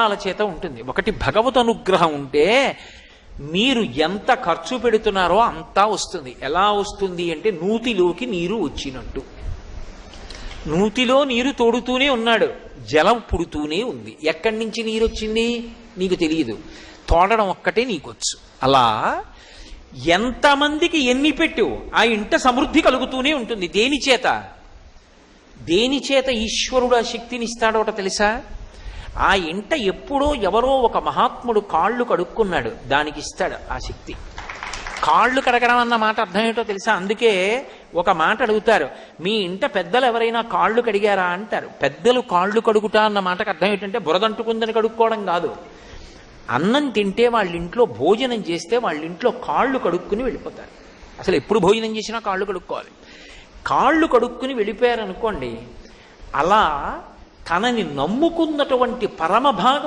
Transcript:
కారణాల చేత ఉంటుంది. ఒకటి భగవద్ అనుగ్రహం ఉంటే మీరు ఎంత ఖర్చు పెడుతున్నారో అంతా వస్తుంది. ఎలా వస్తుంది అంటే నూతిలోకి నీరు వచ్చినట్టు. నూతిలో నీరు తోడుతూనే ఉన్నాడు, జలం పుడుతూనే ఉంది. ఎక్కడి నుంచి నీరు వచ్చింది నీకు తెలియదు, తోడడం ఒక్కటే నీకొచ్చు. అలా ఎంతమందికి ఎన్ని పెట్టు ఆ ఇంట సమృద్ధి కలుగుతూనే ఉంటుంది. దేని చేత? దేని చేత ఈశ్వరుడు ఆ శక్తిని ఇస్తాడో తెలుసా? ఆ ఇంట ఎప్పుడో ఎవరో ఒక మహాత్ముడు కాళ్ళు కడుక్కున్నాడు, దానికి ఇస్తాడు ఆ శక్తి. కాళ్ళు కడగడం అన్న మాట అర్థం ఏంటో తెలుసా? అందుకే ఒక మాట అడుగుతారు, మీ ఇంట పెద్దలు ఎవరైనా కాళ్ళు కడిగారా అంటారు. పెద్దలు కాళ్ళు కడుగుతా అన్న మాటకు అర్థం ఏంటంటే బురదంటుకుందని కడుక్కోవడం కాదు. అన్నం తింటే వాళ్ళ ఇంట్లో భోజనం చేస్తే వాళ్ళ ఇంట్లో కాళ్ళు కడుక్కుని వెళ్ళిపోతారు. అసలు ఎప్పుడు భోజనం చేసినా కాళ్ళు కడుక్కోవాలి. కాళ్ళు కడుక్కుని వెళ్ళిపోయారనుకోండి, అలా తనని నమ్ముకున్నటువంటి పరమభాగం